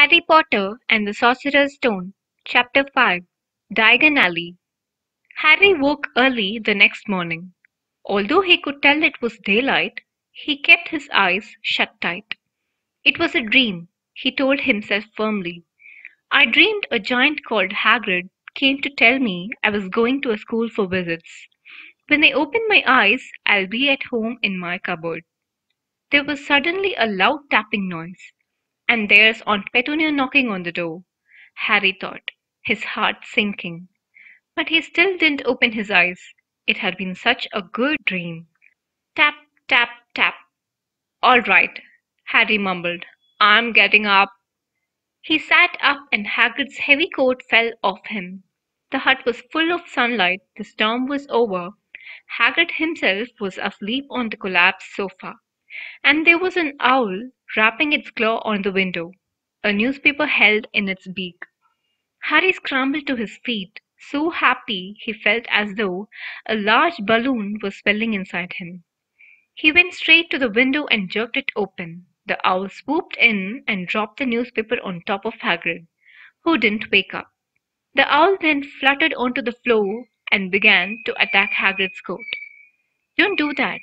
Harry Potter and the Sorcerer's Stone, Chapter 5, Diagon Alley. Harry woke early the next morning. Although he could tell it was daylight, he kept his eyes shut tight. It was a dream, he told himself firmly. I dreamed a giant called Hagrid came to tell me I was going to a school for visits. When I open my eyes, I'll be at home in my cupboard. There was suddenly a loud tapping noise. And there's Aunt Petunia knocking on the door, Harry thought, his heart sinking. But he still didn't open his eyes. It had been such a good dream. Tap, tap, tap. All right, Harry mumbled. I'm getting up. He sat up and Hagrid's heavy coat fell off him. The hut was full of sunlight. The storm was over. Hagrid himself was asleep on the collapsed sofa. And there was an owl rapping its claw on the window, a newspaper held in its beak. Harry scrambled to his feet, so happy he felt as though a large balloon was swelling inside him. He went straight to the window and jerked it open. The owl swooped in and dropped the newspaper on top of Hagrid, who didn't wake up. The owl then fluttered onto the floor and began to attack Hagrid's coat. Don't do that,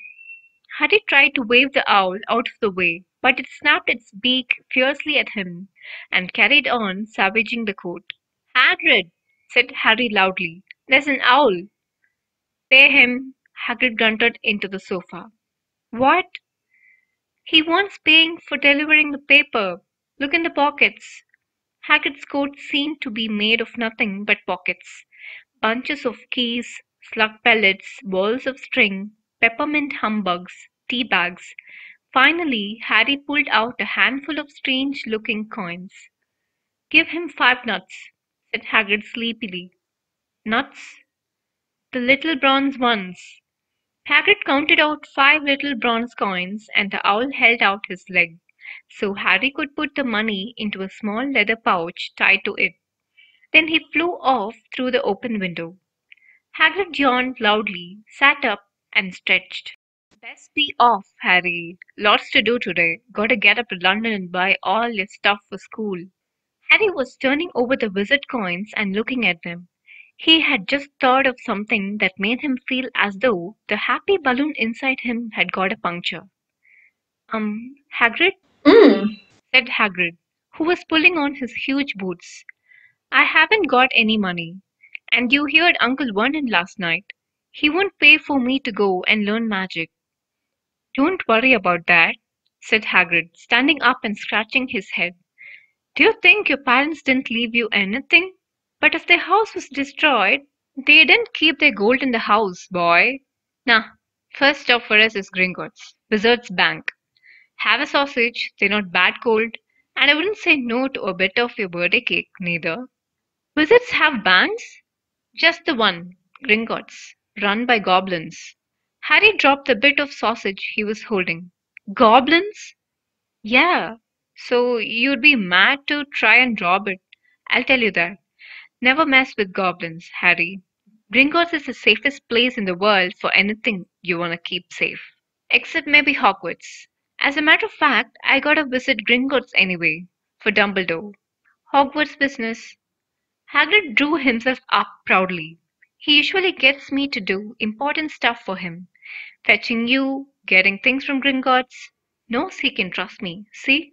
Harry tried to wave the owl out of the way, but it snapped its beak fiercely at him and carried on savaging the coat. Hagrid, said Harry loudly, there's an owl. Pay him, Hagrid grunted into the sofa. What? He wants paying for delivering the paper. Look in the pockets. Hagrid's coat seemed to be made of nothing but pockets. Bunches of keys, slug pellets, balls of string, peppermint humbugs, tea bags. Finally, Harry pulled out a handful of strange-looking coins. Give him 5 nuts, said Hagrid sleepily. Nuts? The little bronze ones. Hagrid counted out 5 little bronze coins, and the owl held out his leg, so Harry could put the money into a small leather pouch tied to it. Then he flew off through the open window. Hagrid yawned loudly, sat up, and stretched. Best be off, Harry. Lots to do today. Gotta get up to London and buy all your stuff for school. Harry was turning over the wizard coins and looking at them. He had just thought of something that made him feel as though the happy balloon inside him had got a puncture. Hagrid? Mm. Said Hagrid, who was pulling on his huge boots. I haven't got any money. And you heard Uncle Vernon last night. He won't pay for me to go and learn magic. Don't worry about that, said Hagrid, standing up and scratching his head. Do you think your parents didn't leave you anything? But if their house was destroyed, they didn't keep their gold in the house, boy. Nah, first stop for us is Gringotts, Wizard's Bank. Have a sausage, they're not bad cold, and I wouldn't say no to a bit of your birthday cake, neither. Wizards have banks? Just the one, Gringotts, run by goblins. Harry dropped the bit of sausage he was holding. Goblins? Yeah. So you'd be mad to try and rob it. I'll tell you that. Never mess with goblins, Harry. Gringotts is the safest place in the world for anything you want to keep safe. Except maybe Hogwarts. As a matter of fact, I gotta visit Gringotts anyway, for Dumbledore. Hogwarts business. Hagrid drew himself up proudly. He usually gets me to do important stuff for him. Fetching you, getting things from Gringotts. Knows he can trust me. See?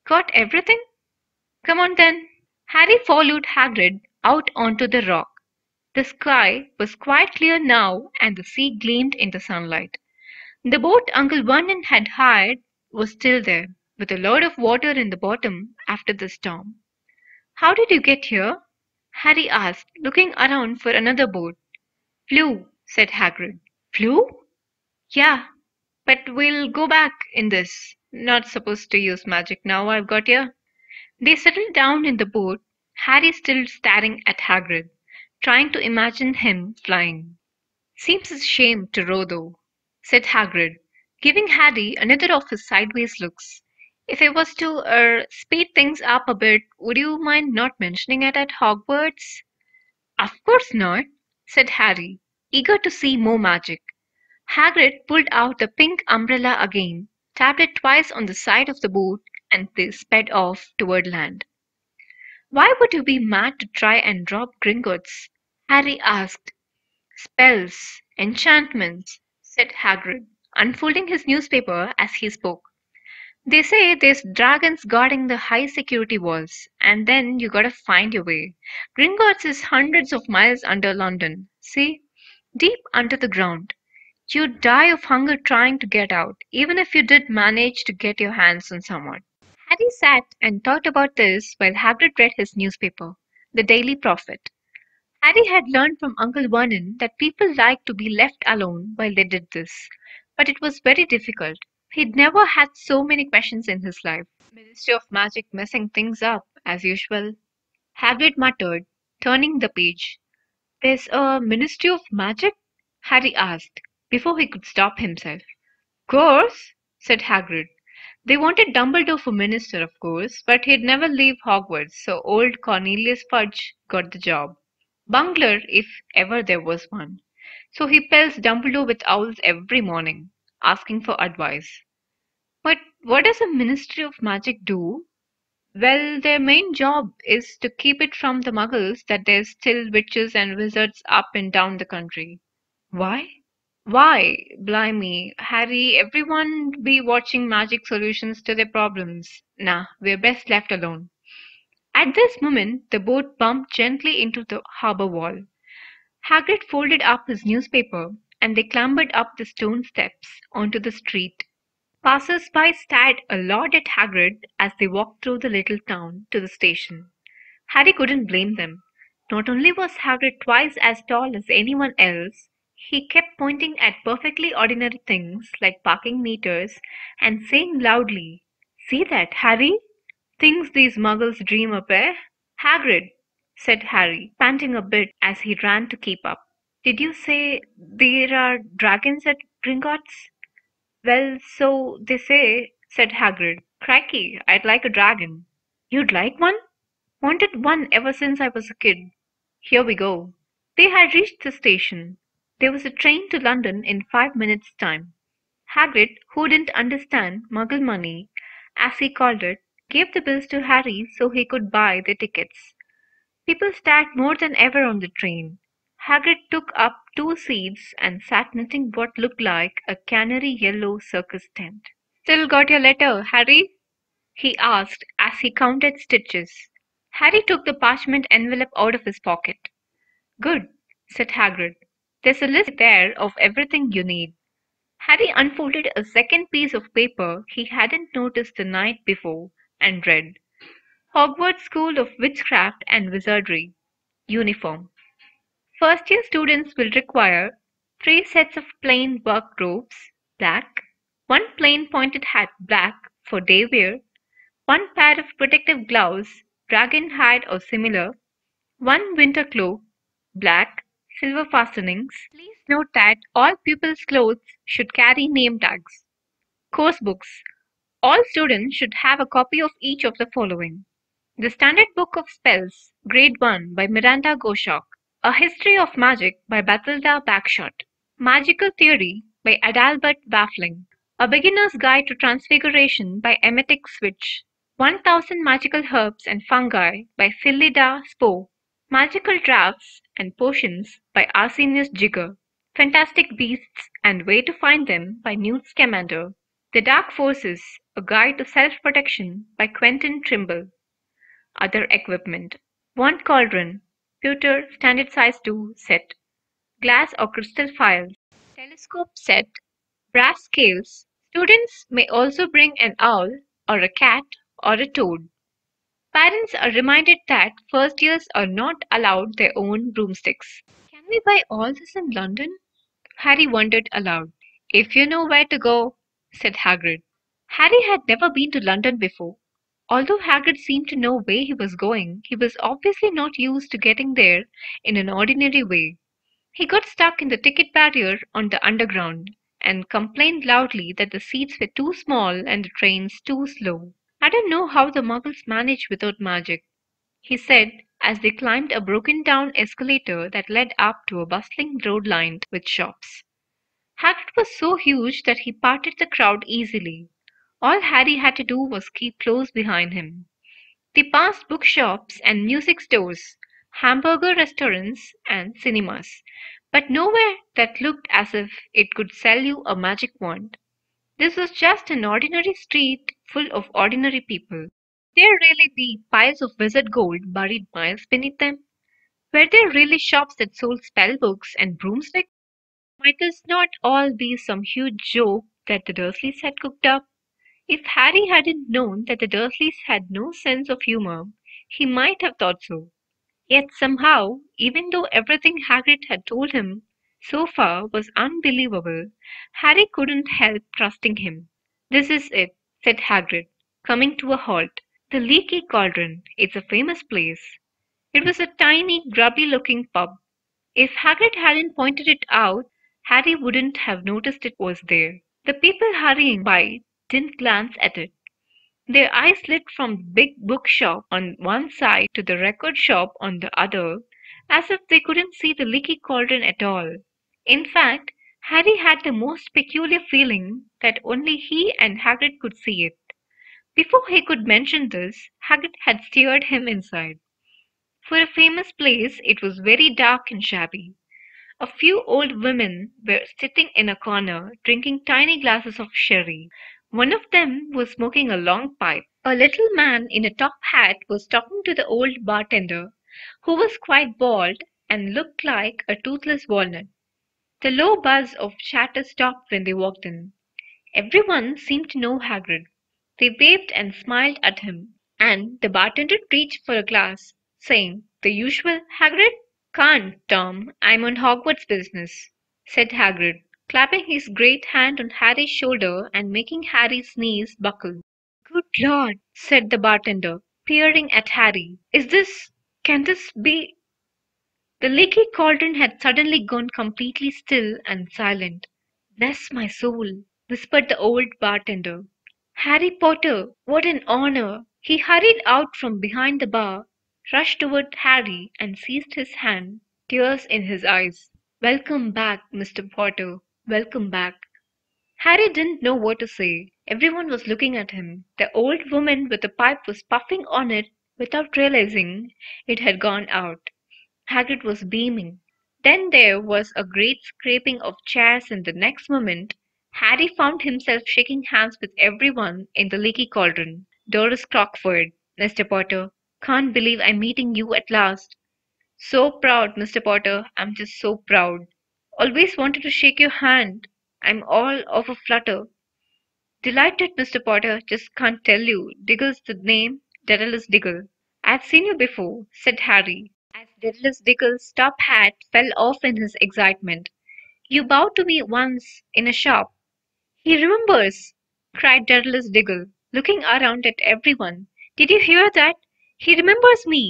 Got everything? Come on then. Harry followed Hagrid out onto the rock. The sky was quite clear now and the sea gleamed in the sunlight. The boat Uncle Vernon had hired was still there, with a lot of water in the bottom after the storm. How did you get here? Harry asked, looking around for another boat. Flew, said Hagrid. Flew? Yeah, but we'll go back in this. Not supposed to use magic now I've got here. They settled down in the boat, Harry still staring at Hagrid, trying to imagine him flying. Seems a shame to row though, said Hagrid, giving Harry another of his sideways looks. If I was to speed things up a bit, would you mind not mentioning it at Hogwarts? Of course not, said Harry, eager to see more magic. Hagrid pulled out the pink umbrella again, tapped it twice on the side of the boat, and they sped off toward land. Why would you be mad to try and drop Gringotts? Harry asked. Spells, enchantments, said Hagrid, unfolding his newspaper as he spoke. They say there's dragons guarding the high security walls, and then you gotta find your way. Gringotts is hundreds of miles under London. See? Deep under the ground. You'd die of hunger trying to get out, even if you did manage to get your hands on someone. Harry sat and thought about this while Hagrid read his newspaper, The Daily Prophet. Harry had learned from Uncle Vernon that people liked to be left alone while they did this, but it was very difficult. He'd never had so many questions in his life. Ministry of Magic messing things up, as usual. Hagrid muttered, turning the page. There's a Ministry of Magic? Harry asked, before he could stop himself. Course, said Hagrid. They wanted Dumbledore for minister, of course, but he'd never leave Hogwarts, so old Cornelius Fudge got the job. Bungler, if ever there was one. So he pelts Dumbledore with owls every morning, asking for advice. But what does a Ministry of Magic do? Well, their main job is to keep it from the muggles that there's still witches and wizards up and down the country. Why? Why, blimey, Harry, everyone be watching magic solutions to their problems. Nah, we're best left alone. At this moment, the boat bumped gently into the harbour wall. Hagrid folded up his newspaper, and they clambered up the stone steps onto the street. Passers-by stared a lot at Hagrid as they walked through the little town to the station. Harry couldn't blame them. Not only was Hagrid twice as tall as anyone else, he kept pointing at perfectly ordinary things like parking meters and saying loudly, See that, Harry? Things these muggles dream up, eh? Hagrid, said Harry, panting a bit as he ran to keep up. Did you say there are dragons at Gringotts? Well, so they say, said Hagrid. Crikey, I'd like a dragon. You'd like one? Wanted one ever since I was a kid. Here we go. They had reached the station. There was a train to London in 5 minutes' time. Hagrid, who didn't understand Muggle money, as he called it, gave the bills to Harry so he could buy the tickets. People stared more than ever on the train. Hagrid took up 2 seats and sat knitting what looked like a canary yellow circus tent. Still got your letter, Harry? He asked as he counted stitches. Harry took the parchment envelope out of his pocket. Good, said Hagrid. There's a list there of everything you need. Harry unfolded a second piece of paper he hadn't noticed the night before and read, Hogwarts School of Witchcraft and Wizardry. Uniform. First-year students will require 3 sets of plain work robes, black, 1 plain pointed hat, black, for day wear, 1 pair of protective gloves, dragon hide or similar, 1 winter cloak, black, silver fastenings. Please note that all pupils' clothes should carry name tags. Course books. All students should have a copy of each of the following. The Standard Book of Spells, Grade 1 by Miranda Goshawk. A History of Magic by Bathilda Bagshot. Magical Theory by Adalbert Baffling. A Beginner's Guide to Transfiguration by Emetic Switch. 1000 Magical Herbs and Fungi by Phillida Spoe. Magical Drafts and Potions by Arsenius Jigger. Fantastic Beasts and Where to Find Them by Newt Scamander. The Dark Forces, A Guide to Self-Protection by Quentin Trimble. Other equipment. One cauldron, pewter standard size 2 set, glass or crystal files, telescope set, brass scales. Students may also bring an owl or a cat or a toad. Parents are reminded that first years are not allowed their own broomsticks. Can we buy all this in London? Harry wondered aloud. If you know where to go, said Hagrid. Harry had never been to London before. Although Hagrid seemed to know where he was going, he was obviously not used to getting there in an ordinary way. He got stuck in the ticket barrier on the Underground and complained loudly that the seats were too small and the trains too slow. I don't know how the Muggles manage without magic, he said as they climbed a broken-down escalator that led up to a bustling road lined with shops. Hagrid was so huge that he parted the crowd easily. All Harry had to do was keep close behind him. They passed bookshops and music stores, hamburger restaurants and cinemas, but nowhere that looked as if it could sell you a magic wand. This was just an ordinary street full of ordinary people. There really be piles of wizard gold buried miles beneath them? Were there really shops that sold spell books and broomsticks? Might this not all be some huge joke that the Dursleys had cooked up? If Harry hadn't known that the Dursleys had no sense of humor, he might have thought so. Yet somehow, even though everything Hagrid had told him so far was unbelievable, Harry couldn't help trusting him. "This is it," said Hagrid, coming to a halt. "The Leaky Cauldron. It's a famous place." It was a tiny, grubby-looking pub. If Hagrid hadn't pointed it out, Harry wouldn't have noticed it was there. The people hurrying by didn't glance at it. Their eyes lit from the big bookshop on one side to the record shop on the other, as if they couldn't see the Leaky Cauldron at all. In fact, Harry had the most peculiar feeling that only he and Hagrid could see it. Before he could mention this, Hagrid had steered him inside. For a famous place, it was very dark and shabby. A few old women were sitting in a corner, drinking tiny glasses of sherry. One of them was smoking a long pipe. A little man in a top hat was talking to the old bartender, who was quite bald and looked like a toothless walnut. The low buzz of chatter stopped when they walked in. Everyone seemed to know Hagrid. They waved and smiled at him, and the bartender reached for a glass, saying the usual, "Hagrid?" "Can't, Tom. I'm on Hogwarts business," said Hagrid, clapping his great hand on Harry's shoulder and making Harry's knees buckle. "Good Lord!" said the bartender, peering at Harry. Can this be?" The Leaky Cauldron had suddenly gone completely still and silent. "Bless my soul!" whispered the old bartender. "Harry Potter! What an honor!" He hurried out from behind the bar, rushed toward Harry, and seized his hand, tears in his eyes. "Welcome back, Mr. Potter. Welcome back." Harry didn't know what to say. Everyone was looking at him. The old woman with the pipe was puffing on it without realizing it had gone out. Hagrid was beaming. Then there was a great scraping of chairs, and the next moment Harry found himself shaking hands with everyone in the Leaky Cauldron. "Doris Crockford, Mr. Potter. Can't believe I'm meeting you at last." "So proud, Mr. Potter. I'm just so proud. Always wanted to shake your hand. I'm all of a flutter." "Delighted, Mr. Potter. Just can't tell you. Diggle's the name. Daedalus Diggle." "I've seen you before," said Harry, as Daedalus Diggle's top hat fell off in his excitement. "You bowed to me once in a shop." "He remembers!" cried Daedalus Diggle, looking around at everyone. "Did you hear that? He remembers me!"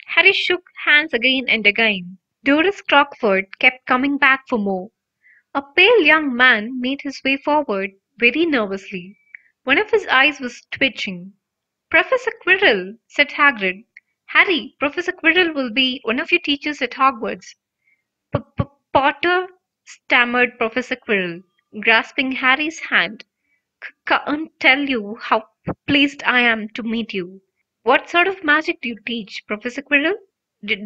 Harry shook hands again and again. Doris Crockford kept coming back for more. A pale young man made his way forward very nervously. One of his eyes was twitching. "Professor Quirrell," said Hagrid. "Harry, Professor Quirrell will be one of your teachers at Hogwarts." "Potter," stammered Professor Quirrell, grasping Harry's hand. "Can't tell you how pleased I am to meet you." "What sort of magic do you teach, Professor Quirrell?"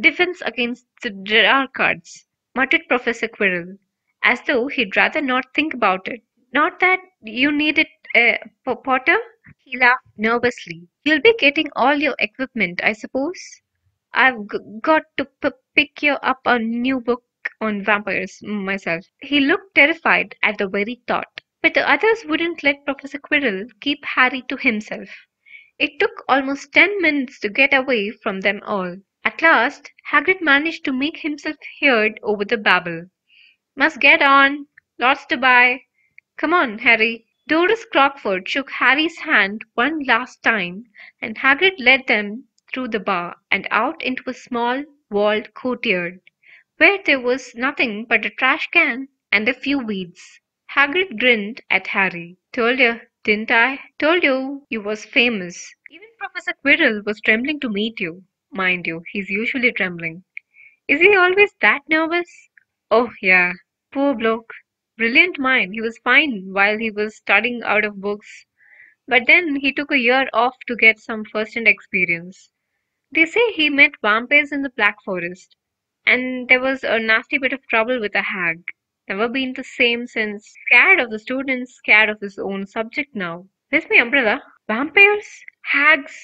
"Defense against the dark arts," muttered Professor Quirrell, as though he'd rather not think about it. "Not that you need it, Potter?" He laughed nervously. "You'll be getting all your equipment, I suppose? I've got to pick you up a new book on vampires myself." He looked terrified at the very thought. But the others wouldn't let Professor Quirrell keep Harry to himself. It took almost 10 minutes to get away from them all. At last, Hagrid managed to make himself heard over the babble. "Must get on. Lots to buy. Come on, Harry." Doris Crockford shook Harry's hand one last time, and Hagrid led them through the bar and out into a small, walled courtyard, where there was nothing but a trash can and a few weeds. Hagrid grinned at Harry. "Told you, didn't I? Told you was famous." Even Professor Quirrell was trembling to meet you. Mind you, he's usually trembling. "Is he always that nervous?" "Oh, yeah. Poor bloke. Brilliant mind. He was fine while he was studying out of books. But then he took a year off to get some first-hand experience. They say he met vampires in the Black Forest, and there was a nasty bit of trouble with a hag. Never been the same since. Scared of the students, scared of his own subject now. Where's my umbrella? Vampires? Hags?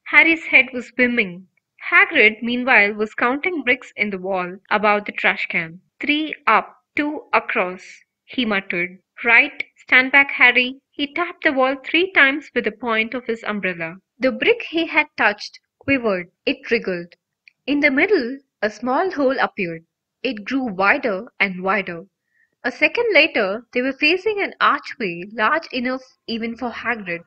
Harry's head was swimming. Hagrid, meanwhile, was counting bricks in the wall above the trash can. 3 up, 2 across, he muttered. Right, stand back, Harry. He tapped the wall 3 times with the point of his umbrella. The brick he had touched quivered. It wriggled. In the middle, a small hole appeared. It grew wider and wider. A second later, they were facing an archway large enough even for Hagrid,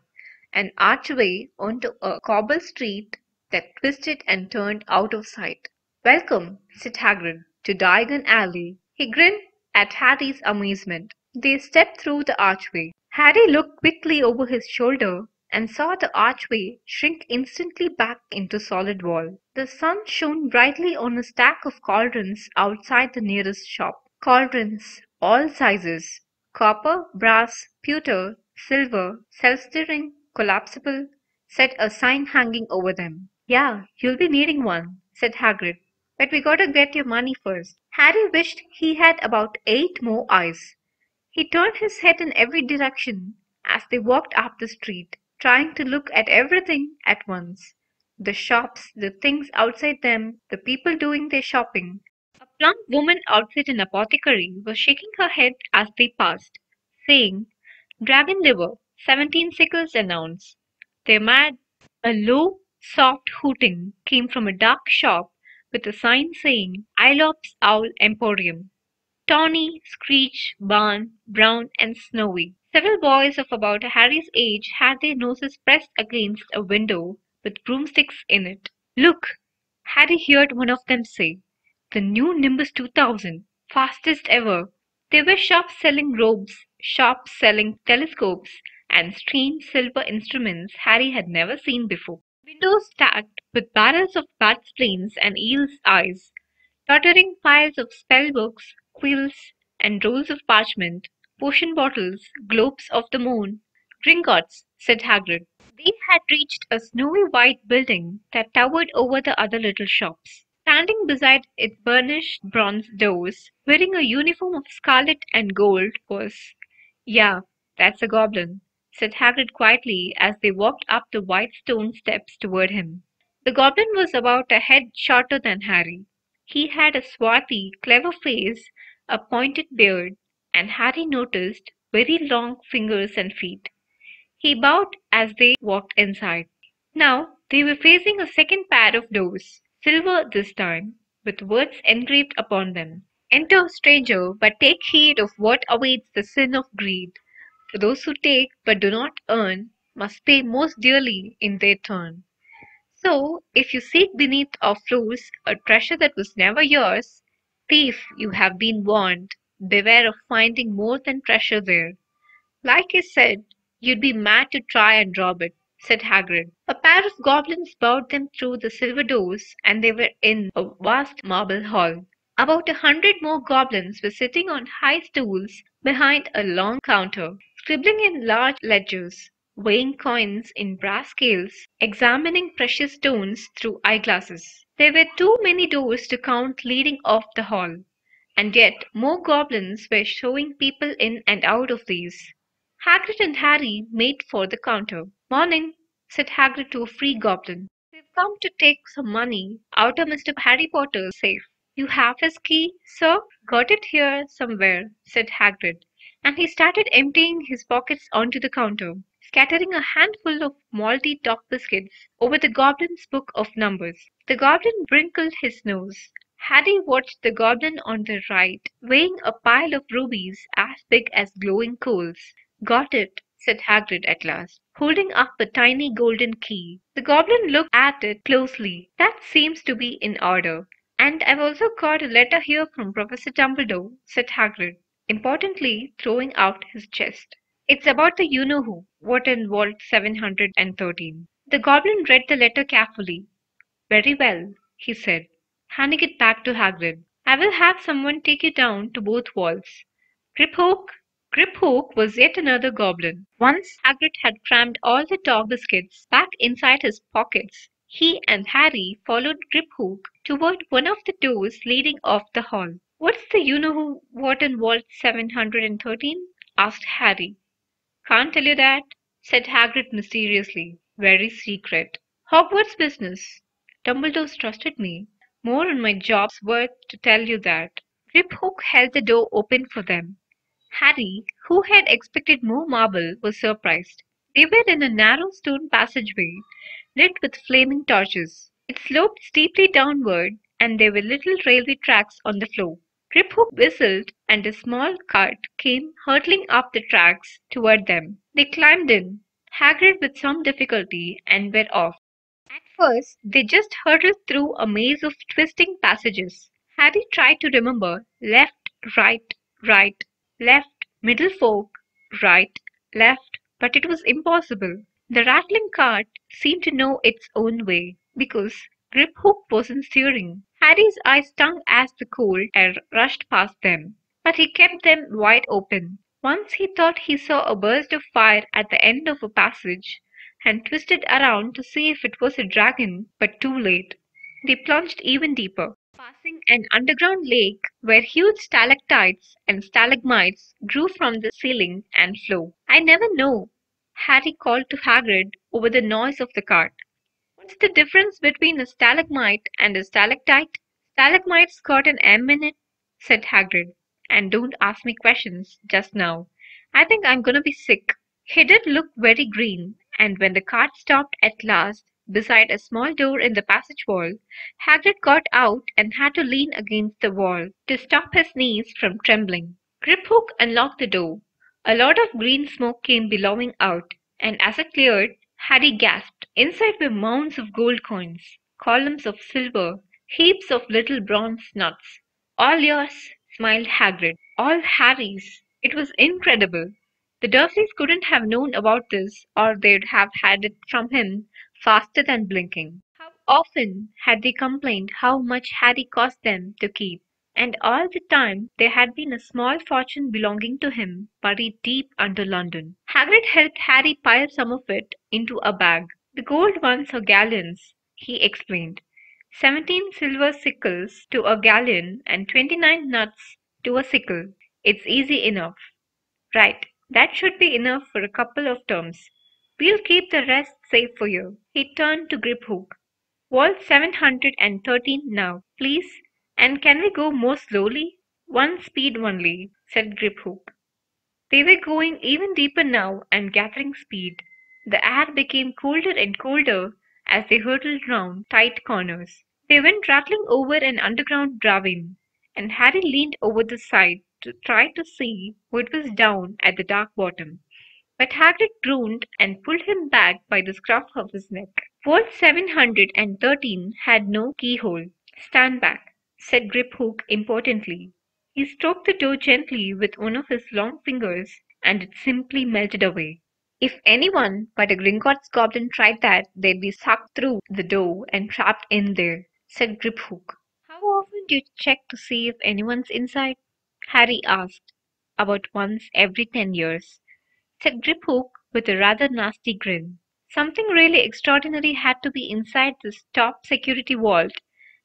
an archway onto a cobble street that twisted and turned out of sight. Welcome, said Hagrid, to Diagon Alley. He grinned at Harry's amazement. They stepped through the archway. Harry looked quickly over his shoulder and saw the archway shrink instantly back into solid wall. The sun shone brightly on a stack of cauldrons outside the nearest shop. Cauldrons, all sizes, copper, brass, pewter, silver, self-stirring, collapsible, said a sign hanging over them. Yeah, you'll be needing one, said Hagrid. But we gotta get your money first. Harry wished he had about 8 more eyes. He turned his head in every direction as they walked up the street, trying to look at everything at once. The shops, the things outside them, the people doing their shopping. A plump woman outside an apothecary was shaking her head as they passed, saying, Dragon liver, 17 sickles an ounce. They're mad. A low, soft hooting came from a dark shop with a sign saying Ilops Owl Emporium. Tawny, Screech, Barn, Brown, and Snowy. Several boys of about Harry's age had their noses pressed against a window with broomsticks in it. Look! Harry heard one of them say. The new Nimbus 2000, fastest ever. There were shops selling robes, shops selling telescopes, and strange silver instruments Harry had never seen before. Windows stacked with barrels of bats' brains and eels' eyes, tottering piles of spell books, quills, and rolls of parchment, potion bottles, globes of the moon. Gringotts, said Hagrid. They had reached a snowy white building that towered over the other little shops. Standing beside its burnished bronze doors, wearing a uniform of scarlet and gold, was yeah, that's a goblin, said Hagrid quietly as they walked up the white stone steps toward him. The goblin was about a head shorter than Harry. He had a swarthy, clever face, a pointed beard, and Harry noticed very long fingers and feet. He bowed as they walked inside. Now they were facing a second pair of doors, silver this time, with words engraved upon them. Enter, stranger, but take heed of what awaits the sin of greed. For those who take but do not earn must pay most dearly in their turn. So, if you seek beneath our floors a treasure that was never yours, thief, you have been warned. Beware of finding more than treasure there. Like I said, you'd be mad to try and rob it, said Hagrid. A pair of goblins bowed them through the silver doors, and they were in a vast marble hall. About 100 more goblins were sitting on high stools behind a long counter, scribbling in large ledgers, weighing coins in brass scales, examining precious stones through eyeglasses. There were too many doors to count leading off the hall, and yet more goblins were showing people in and out of these. Hagrid and Harry made for the counter. Morning, said Hagrid to a free goblin. We've come to take some money out of Mr. Harry Potter's safe. You have his key, sir? Got it here somewhere, said Hagrid, and he started emptying his pockets onto the counter, scattering a handful of malty top biscuits over the goblin's book of numbers. The goblin wrinkled his nose. Harry watched the goblin on the right, weighing a pile of rubies as big as glowing coals. Got it, said Hagrid at last, holding up a tiny golden key. The goblin looked at it closely. That seems to be in order. And I've also got a letter here from Professor Dumbledore, said Hagrid, importantly throwing out his chest. It's about the you-know-who, what in Vault 713. The goblin read the letter carefully. Very well, he said, handing it back to Hagrid. I will have someone take you down to both vaults. Griphook, Griphook was yet another goblin. Once Hagrid had crammed all the dog biscuits back inside his pockets. He and Harry followed Griphook toward one of the doors leading off the hall. "What's the you-know-what in Vault 713?" asked Harry. "Can't tell you that," said Hagrid mysteriously. "Very secret. Hogwarts business. Dumbledore's trusted me. More on my job's worth to tell you that." Griphook held the door open for them. Harry, who had expected more marble, was surprised. They were in a narrow stone passageway, lit with flaming torches. It sloped steeply downward, and there were little railway tracks on the floor. Griphook whistled, and a small cart came hurtling up the tracks toward them. They climbed in, Hagrid with some difficulty, and were off. At first, they just hurtled through a maze of twisting passages. Harry tried to remember left, right, right, left, middle fork, right, left, but it was impossible. The rattling cart seemed to know its own way, because Griphook wasn't steering. Harry's eyes stung as the cold air rushed past them, but he kept them wide open. Once he thought he saw a burst of fire at the end of a passage, and twisted around to see if it was a dragon, but too late. They plunged even deeper, passing an underground lake where huge stalactites and stalagmites grew from the ceiling and floor. "I never know," Harry called to Hagrid over the noise of the cart. "What's the difference between a stalagmite and a stalactite?" "Stalagmite's got an M in it," said Hagrid. "And don't ask me questions just now. I think I'm gonna be sick." He did look very green, and when the cart stopped at last beside a small door in the passage wall, Hagrid got out and had to lean against the wall to stop his knees from trembling. Griphook unlocked the door. A lot of green smoke came billowing out, and as it cleared, Harry gasped. Inside were mounds of gold coins, columns of silver, heaps of little bronze nuts. "All yours," smiled Hagrid. "All Harry's." It was incredible. The Dursleys couldn't have known about this, or they'd have had it from him faster than blinking. How often had they complained how much Harry cost them to keep, and all the time there had been a small fortune belonging to him buried deep under London. Hagrid helped Harry pile some of it into a bag. "The gold ones are galleons," he explained. 17 silver sickles to a galleon and 29 nuts to a sickle. It's easy enough." "Right. That should be enough for a couple of terms. We'll keep the rest safe for you." He turned to Griphook. "Vault 713 now, please. And can we go more slowly?" "One speed only," said Griphook. They were going even deeper now and gathering speed. The air became colder and colder as they hurtled round tight corners. They went rattling over an underground ravine, and Harry leaned over the side to try to see what was down at the dark bottom. But Hagrid groaned and pulled him back by the scruff of his neck. Vault 713 had no keyhole. "Stand back," said Griphook importantly. He stroked the door gently with one of his long fingers, and it simply melted away. "If anyone but a Gringotts goblin tried that, they'd be sucked through the door and trapped in there," said Griphook. "How often do you check to see if anyone's inside?" Harry asked. "About once every 10 years," said Griphook with a rather nasty grin. Something really extraordinary had to be inside this top security vault,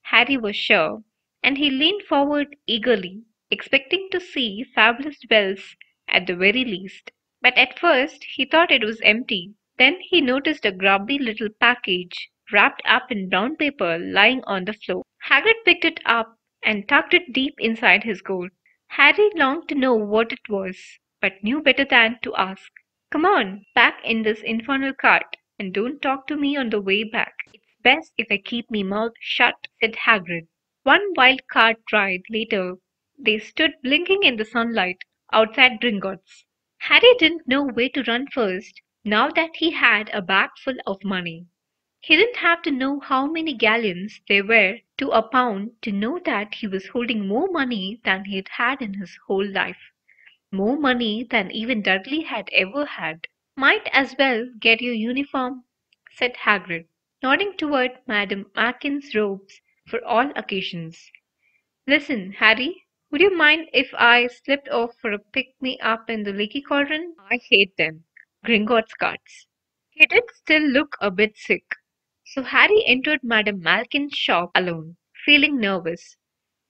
Harry was sure, and he leaned forward eagerly, expecting to see fabulous bells at the very least. But at first he thought it was empty. Then he noticed a grubby little package wrapped up in brown paper lying on the floor. Hagrid picked it up and tucked it deep inside his coat. Harry longed to know what it was, but knew better than to ask. "Come on, back in this infernal cart, and don't talk to me on the way back. It's best if I keep me mouth shut," said Hagrid. One wild cart ride later, they stood blinking in the sunlight outside Gringotts. Harry didn't know where to run first, now that he had a bag full of money. He didn't have to know how many galleons there were to a pound to know that he was holding more money than he'd had in his whole life. More money than even Dudley had ever had. "Might as well get your uniform," said Hagrid, nodding toward Madame Markin's robes for all occasions. "Listen, Harry, Would you mind if I slipped off for a pick-me-up in the leaky cauldron? I hate them. Gringotts carts. He did still look a bit sick. So Harry entered Madame Malkin's shop alone, feeling nervous.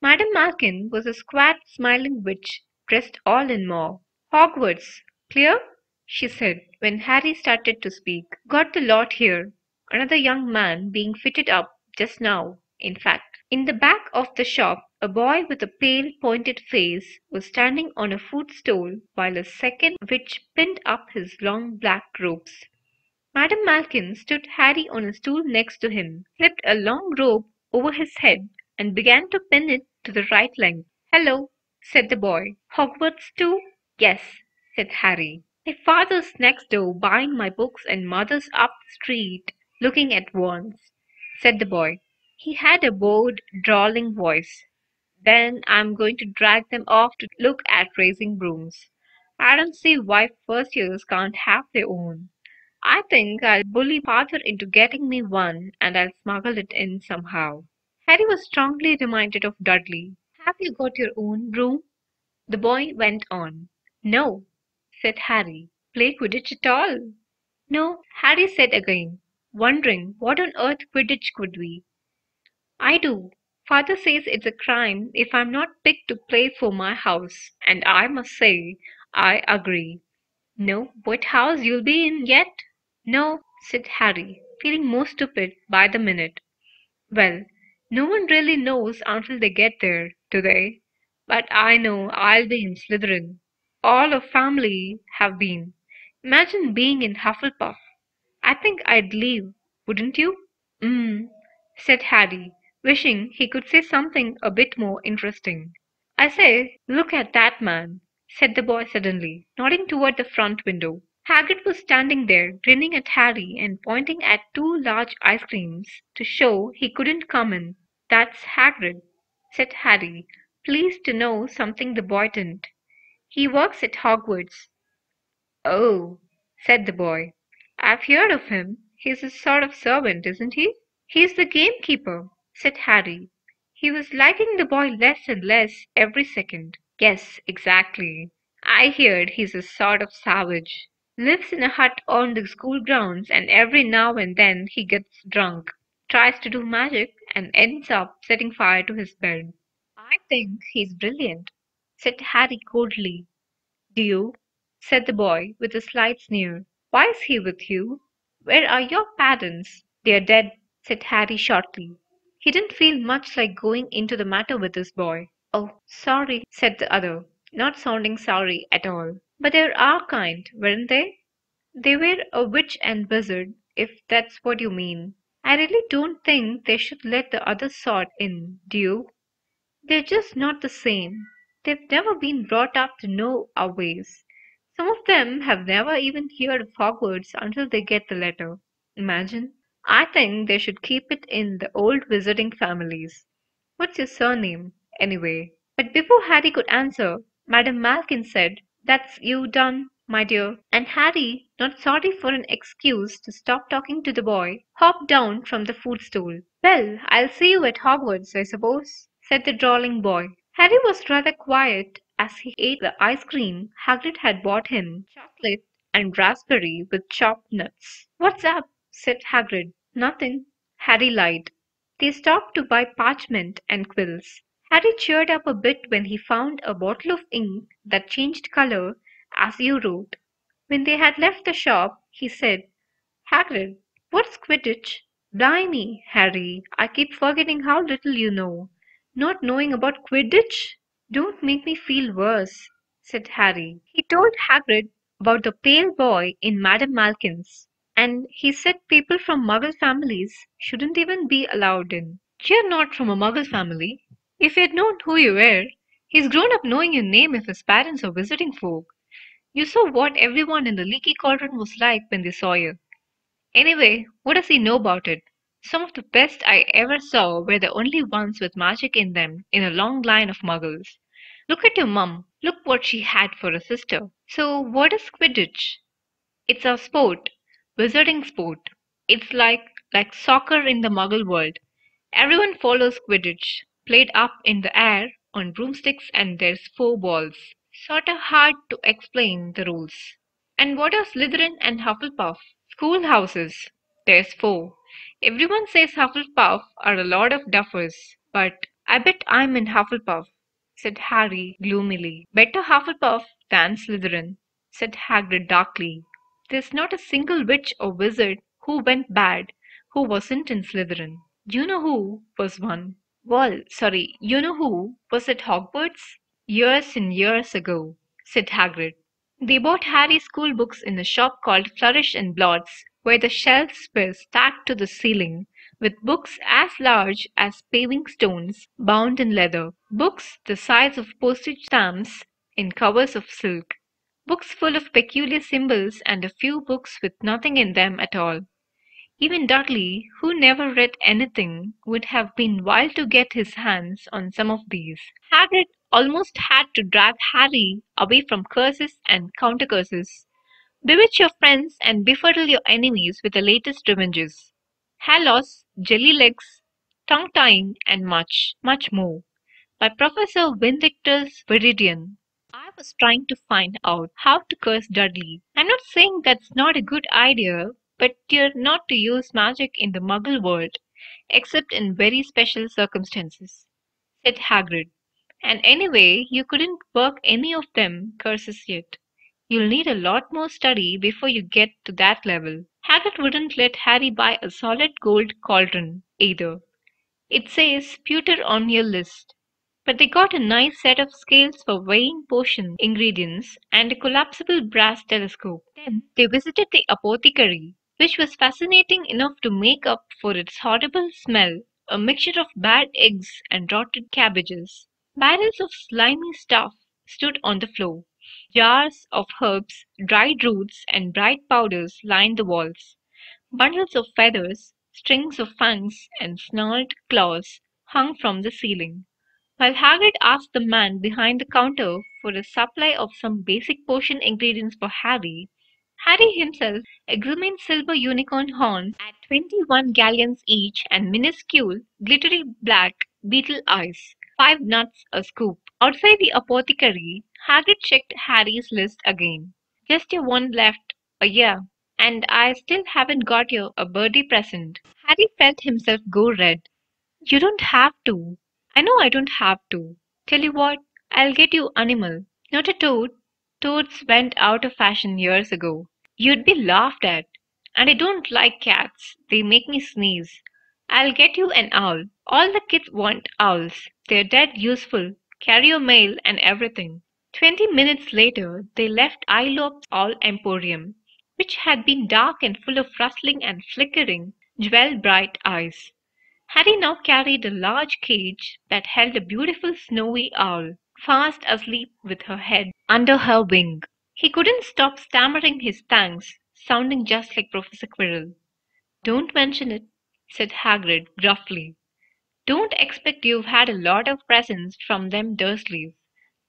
Madame Malkin was a squat, smiling witch, dressed all in mauve. Hogwarts, clear? She said, when Harry started to speak. Got the lot here. Another young man being fitted up just now, in fact. In the back of the shop, a boy with a pale, pointed face was standing on a footstool while a second witch pinned up his long black robes. Madame Malkin stood Harry on a stool next to him, slipped a long robe over his head, and began to pin it to the right length. "Hello," said the boy. "Hogwarts too?" "Yes," said Harry. "My father's next door buying my books and mother's up the street looking at wands," said the boy. He had a bored, drawling voice. "Then I'm going to drag them off to look at racing brooms. I don't see why first years can't have their own. I think I'll bully father into getting me one and I'll smuggle it in somehow." Harry was strongly reminded of Dudley. "Have you got your own broom?" The boy went on. "No," said Harry. "Play Quidditch at all?" "No," Harry said again, wondering what on earth Quidditch could be. "I do. Father says it's a crime if I'm not picked to play for my house, and I must say I agree. Know what house you'll be in yet?" "No," said Harry, feeling more stupid by the minute. "Well, no one really knows until they get there, do they? But I know I'll be in Slytherin. All our family have been. Imagine being in Hufflepuff. I think I'd leave, wouldn't you?" Said Harry, wishing he could say something a bit more interesting. "I say, look at that man," said the boy suddenly, nodding toward the front window. Hagrid was standing there, grinning at Harry and pointing at two large ice creams to show he couldn't come in. "That's Hagrid," said Harry, pleased to know something the boy didn't. "He works at Hogwarts." "Oh," said the boy. "I've heard of him. He's a sort of servant, isn't he?" "He's the gamekeeper," said Harry. He was liking the boy less and less every second. "Yes, exactly. I heard he's a sort of savage. Lives in a hut on the school grounds, and every now and then he gets drunk, tries to do magic, and ends up setting fire to his bed." "I think he's brilliant," said Harry coldly. "Do you?" said the boy, with a slight sneer. "Why is he with you? Where are your parents?" "They're dead," said Harry shortly. He didn't feel much like going into the matter with this boy. "Oh, sorry," said the other, not sounding sorry at all. "But they are kind, weren't they?" "They were a witch and wizard, if that's what you mean. I really don't think they should let the other sort in, do you? They're just not the same. They've never been brought up to know our ways. Some of them have never even heard of Hogwarts until they get the letter. Imagine. I think they should keep it in the old wizarding families. What's your surname, anyway?" But before Harry could answer, Madame Malkin said, "That's you done, my dear." And Harry, not sorry for an excuse to stop talking to the boy, hopped down from the footstool. "Well, I'll see you at Hogwarts, I suppose," said the drawling boy. Harry was rather quiet as he ate the ice cream Hagrid had bought him, chocolate and raspberry with chopped nuts. "What's up?" said Hagrid. "Nothing," Harry lied. They stopped to buy parchment and quills. Harry cheered up a bit when he found a bottle of ink that changed color as you wrote. When they had left the shop, he said, "Hagrid, what's Quidditch?" "Blimey, Harry, I keep forgetting how little you know. Not knowing about Quidditch? Don't make me feel worse," said Harry. He told Hagrid about the pale boy in Madame Malkin's, and he said people from Muggle families shouldn't even be allowed in. "You're not from a Muggle family. If he'd known who you were, he's grown up knowing your name if his parents are visiting folk. You saw what everyone in the leaky cauldron was like when they saw you. Anyway, what does he know about it? Some of the best I ever saw were the only ones with magic in them in a long line of muggles. Look at your mum. Look what she had for a sister. So what is Quidditch?" "It's a sport. Wizarding sport. It's like soccer in the muggle world. Everyone follows Quidditch. Played up in the air on broomsticks and there's four balls. Sorta hard to explain the rules. And what are Slytherin and Hufflepuff? Schoolhouses. There's four. Everyone says Hufflepuff are a lot of duffers, but I bet I'm in Hufflepuff, said Harry gloomily. Better Hufflepuff than Slytherin, said Hagrid darkly. There's not a single witch or wizard who went bad who wasn't in Slytherin. You know who was one. Well, sorry, you know who was at Hogwarts? Years and years ago, said Hagrid. They bought Harry school books in a shop called Flourish and Blots, where the shelves were stacked to the ceiling with books as large as paving stones bound in leather, books the size of postage stamps in covers of silk, books full of peculiar symbols and a few books with nothing in them at all. Even Dudley, who never read anything, would have been wild to get his hands on some of these. Hagrid almost had to drag Harry away from curses and counter-curses. Bewitch your friends and befuddle your enemies with the latest revenges. Halos, jelly legs, tongue-tying, and much, much more. By Professor Vindictus Viridian. I was trying to find out how to curse Dudley. I'm not saying that's not a good idea, but you're not to use magic in the Muggle world, except in very special circumstances, said Hagrid. And anyway, you couldn't work any of them curses yet. You'll need a lot more study before you get to that level. Hagrid wouldn't let Harry buy a solid gold cauldron, either. It says pewter on your list. But they got a nice set of scales for weighing potion ingredients and a collapsible brass telescope. Then they visited the apothecary, which was fascinating enough to make up for its horrible smell, a mixture of bad eggs and rotted cabbages. Barrels of slimy stuff stood on the floor. Jars of herbs, dried roots, and bright powders lined the walls. Bundles of feathers, strings of fangs, and snarled claws hung from the ceiling. While Hagrid asked the man behind the counter for a supply of some basic potion ingredients for Harry, Harry himself examined silver unicorn horns at 21 galleons each and minuscule, glittery black beetle eyes, 5 nuts a scoop. Outside the apothecary, Hagrid checked Harry's list again. Just your one left, a year, and I still haven't got you a birthday present. Harry felt himself go red. You don't have to. I know I don't have to. Tell you what, I'll get you animal. Not a toad. Toads went out of fashion years ago. You'd be laughed at. And I don't like cats. They make me sneeze. I'll get you an owl. All the kids want owls. They're dead useful. Carry your mail and everything. 20 minutes later, they left Eilop's Owl Emporium, which had been dark and full of rustling and flickering, jewel-bright eyes. Harry now carried a large cage that held a beautiful snowy owl, fast asleep with her head under her wing. He couldn't stop stammering his thanks, sounding just like Professor Quirrell. Don't mention it, said Hagrid gruffly. Don't expect you've had a lot of presents from them Dursleys.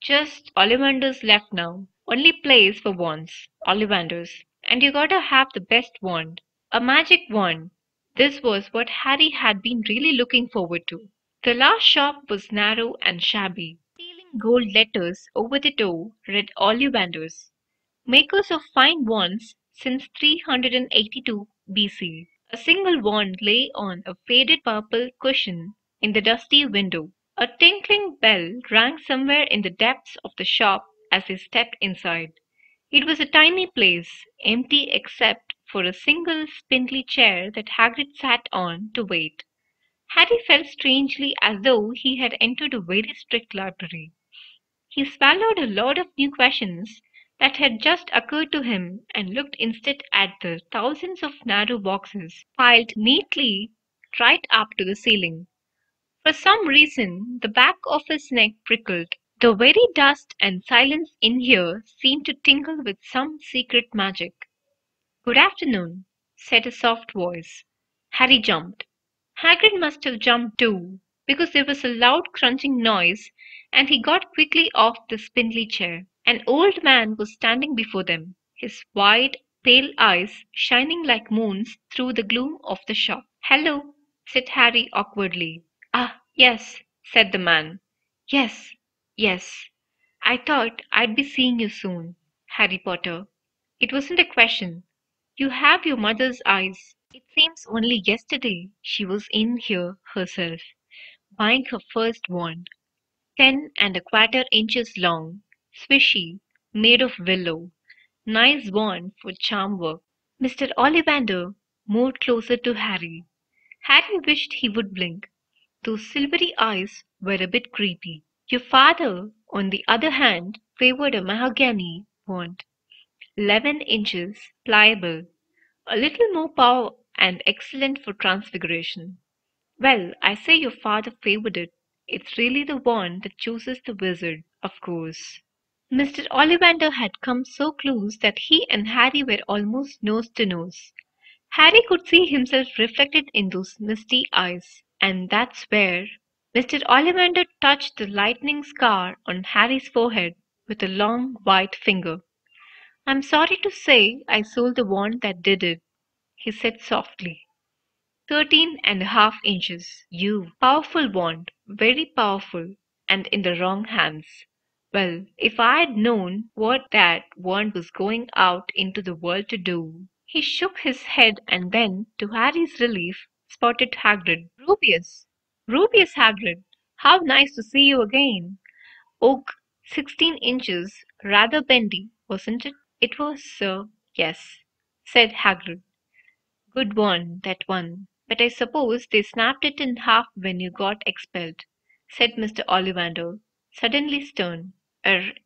Just Ollivanders left now. Only place for wands, Ollivanders. And you gotta have the best wand. A magic wand. This was what Harry had been really looking forward to. The last shop was narrow and shabby. Stealing gold letters over the door read Ollivanders, makers of fine wands since 382 BC. A single wand lay on a faded purple cushion in the dusty window. A tinkling bell rang somewhere in the depths of the shop as they stepped inside. It was a tiny place, empty except for a single spindly chair that Hagrid sat on to wait. Harry felt strangely as though he had entered a very strict library. He swallowed a lot of new questions that had just occurred to him and looked instead at the thousands of narrow boxes piled neatly right up to the ceiling. For some reason, the back of his neck prickled. The very dust and silence in here seemed to tingle with some secret magic. Good afternoon, said a soft voice. Harry jumped. Hagrid must have jumped too, because there was a loud crunching noise, and he got quickly off the spindly chair. An old man was standing before them, his wide, pale eyes shining like moons through the gloom of the shop. Hello, said Harry awkwardly. Ah, yes, said the man. Yes, yes. I thought I'd be seeing you soon, Harry Potter. It wasn't a question. You have your mother's eyes. It seems only yesterday she was in here herself, buying her first wand, 10 and a quarter inches long, swishy, made of willow. Nice wand for charm work. Mr. Ollivander moved closer to Harry. Harry wished he would blink. Those silvery eyes were a bit creepy. Your father, on the other hand, favored a mahogany wand, 11 inches, pliable, a little more power and excellent for transfiguration. Well, I say your father favored it. It's really the wand that chooses the wizard, of course. Mr. Ollivander had come so close that he and Harry were almost nose to nose. Harry could see himself reflected in those misty eyes, and that's where Mr. Ollivander touched the lightning scar on Harry's forehead with a long white finger. I'm sorry to say I sold the wand that did it, he said softly. 13 and a half inches. You. Powerful wand. Very powerful. And in the wrong hands. Well, if I'd known what that wand was going out into the world to do. He shook his head and then, to Harry's relief, spotted Hagrid. Rubius! Rubius Hagrid! How nice to see you again! Oak, 16 inches, rather bendy, wasn't it? It was, sir, yes, said Hagrid. Good one, that one. But I suppose they snapped it in half when you got expelled, said Mr. Ollivander, suddenly stern.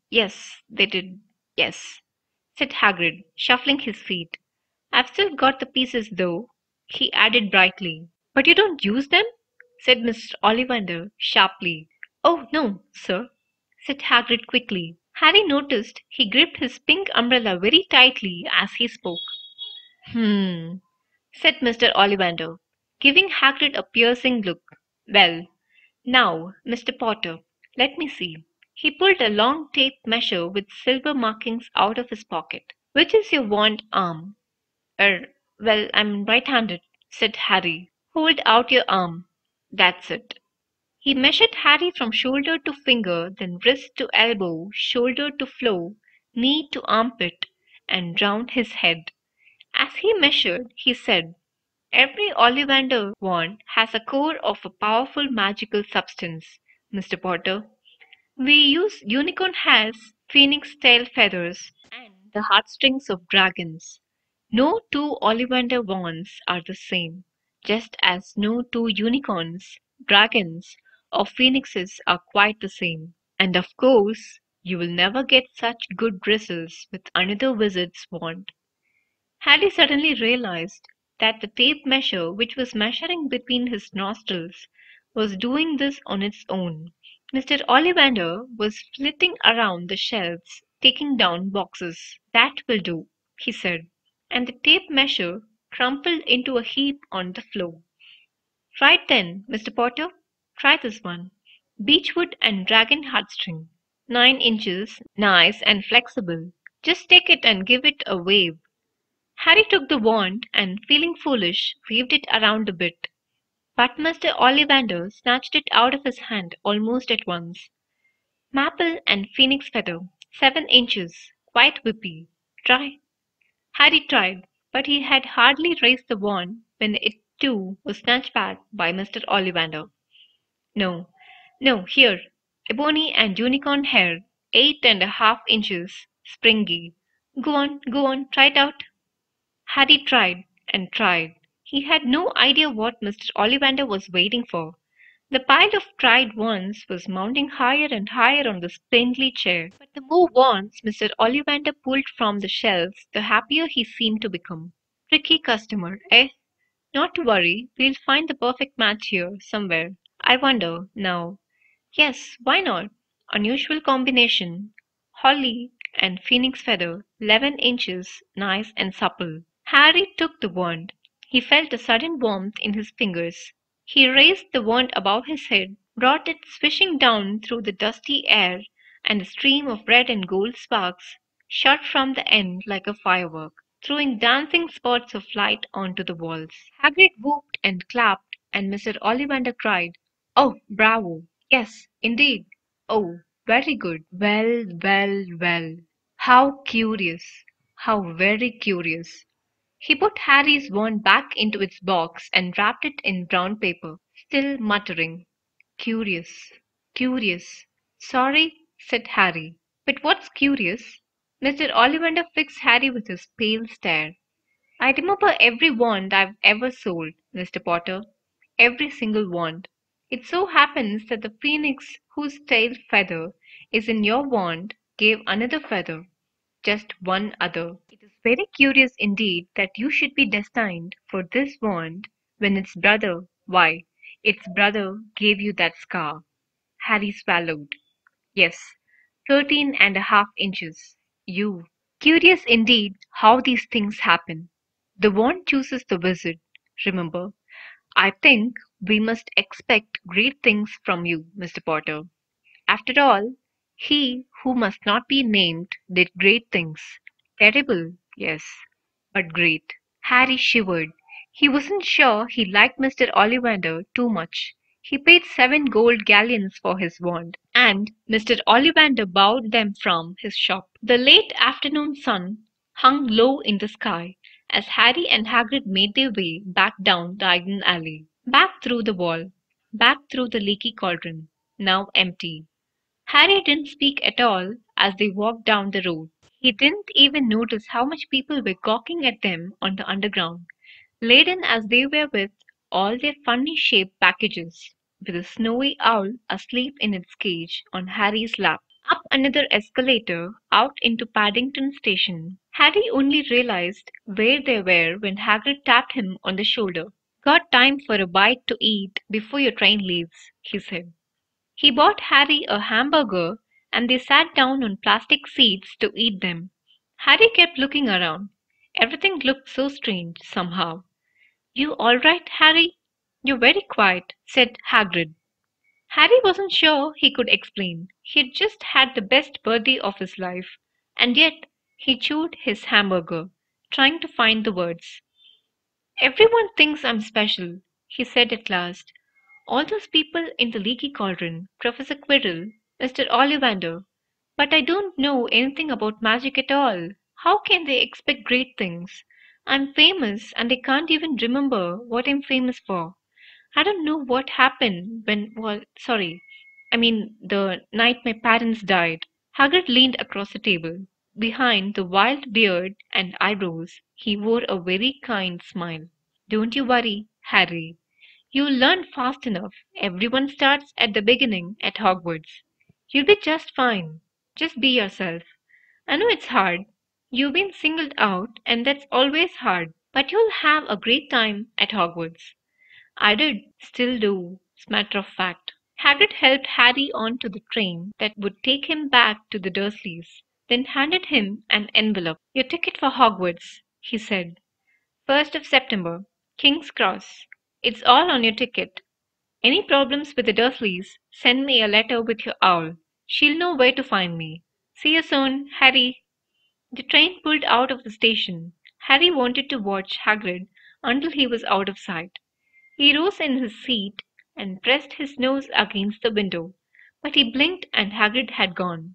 Yes, they did. Yes, said Hagrid, shuffling his feet. I've still got the pieces, though, he added brightly. But you don't use them? Said Mr. Ollivander sharply. Oh, no, sir, said Hagrid quickly. Harry noticed he gripped his pink umbrella very tightly as he spoke. Hmm, said Mr. Ollivander, giving Hagrid a piercing look. Well, now, Mr. Potter, let me see. He pulled a long tape measure with silver markings out of his pocket. Which is your wand arm? Well, I'm right-handed, said Harry. Hold out your arm. That's it. He measured Harry from shoulder to finger, then wrist to elbow, shoulder to floor, knee to armpit, and round his head. As he measured, he said, every Ollivander wand has a core of a powerful magical substance, Mr. Potter. We use unicorn hairs, phoenix tail feathers, and the heartstrings of dragons. No two Ollivander wands are the same, just as no two unicorns, dragons, or phoenixes are quite the same. And of course, you will never get such good results with another wizard's wand. Harry suddenly realized that the tape measure, which was measuring between his nostrils, was doing this on its own. Mr. Ollivander was flitting around the shelves, taking down boxes. That will do, he said, and the tape measure crumpled into a heap on the floor. Right then, Mr. Potter, try this one. Beechwood and dragon heartstring. 9 inches, nice and flexible. Just take it and give it a wave. Harry took the wand and, feeling foolish, waved it around a bit. But Mr. Ollivander snatched it out of his hand almost at once. Maple and phoenix feather, 7 inches, quite whippy. Try. Harry tried, but he had hardly raised the wand when it too was snatched back by Mr. Ollivander. No, no, here. Ebony and unicorn hair, 8.5 inches, springy. Go on, try it out. Harry tried and tried. He had no idea what Mr. Ollivander was waiting for. The pile of tried wands was mounting higher and higher on the spindly chair. But the more wands Mr. Ollivander pulled from the shelves, the happier he seemed to become. Tricky customer, eh? Not to worry, we'll find the perfect match here, somewhere. I wonder, now. Yes, why not? Unusual combination. Holly and phoenix feather, 11 inches, nice and supple. Harry took the wand. He felt a sudden warmth in his fingers. He raised the wand above his head, brought it swishing down through the dusty air, and a stream of red and gold sparks shot from the end like a firework, throwing dancing spots of light onto the walls. Hagrid whooped and clapped, and Mr. Ollivander cried, "Oh, bravo! Yes, indeed! Oh, very good. Well, well, well. How curious. How very curious. He put Harry's wand back into its box and wrapped it in brown paper, still muttering, "Curious, curious." "Sorry," said Harry. "But what's curious?" Mr. Ollivander fixed Harry with his pale stare. "I remember every wand I've ever sold, Mr. Potter. Every single wand. It so happens that the phoenix whose tail feather is in your wand gave another feather. Just one other. It is very curious indeed that you should be destined for this wand when its brother gave you that scar." Harry swallowed. "Yes, 13.5 inches. You. Curious indeed how these things happen. The wand chooses the wizard, remember. I think we must expect great things from you, Mr. Potter. After all, he who must not be named did great things. Terrible, yes, but great." Harry shivered. He wasn't sure he liked Mr. Ollivander too much. He paid 7 gold galleons for his wand, and Mr. Ollivander bought them from his shop. The late afternoon sun hung low in the sky as Harry and Hagrid made their way back down Diagon Alley, back through the wall, back through the leaky cauldron, now empty. Harry didn't speak at all as they walked down the road. He didn't even notice how much people were gawking at them on the underground, laden as they were with all their funny shaped packages, with a snowy owl asleep in its cage on Harry's lap. Up another escalator out into Paddington Station. Harry only realized where they were when Hagrid tapped him on the shoulder. "Got time for a bite to eat before your train leaves," he said. He bought Harry a hamburger, and they sat down on plastic seats to eat them. Harry kept looking around. Everything looked so strange, somehow. "You all right, Harry? You're very quiet," said Hagrid. Harry wasn't sure he could explain. He'd just had the best birthday of his life, and yet he chewed his hamburger, trying to find the words. "Everyone thinks I'm special," he said at last. "All those people in the leaky cauldron, Professor Quirrell, Mr. Ollivander. But I don't know anything about magic at all. How can they expect great things? I'm famous, and they can't even remember what I'm famous for. I don't know what happened the night my parents died." Hagrid leaned across the table. Behind the wild beard and eyebrows, he wore a very kind smile. "Don't you worry, Harry. You'll learn fast enough. Everyone starts at the beginning at Hogwarts. You'll be just fine. Just be yourself. I know it's hard. You've been singled out, and that's always hard. But you'll have a great time at Hogwarts." "I did, still do, as a matter of fact." Hagrid helped Harry on to the train that would take him back to the Dursleys, then handed him an envelope. "Your ticket for Hogwarts," he said. "1st of September, King's Cross. It's all on your ticket. Any problems with the Dursleys, send me a letter with your owl. She'll know where to find me. See you soon, Harry." The train pulled out of the station. Harry wanted to watch Hagrid until he was out of sight. He rose in his seat and pressed his nose against the window, but he blinked and Hagrid had gone.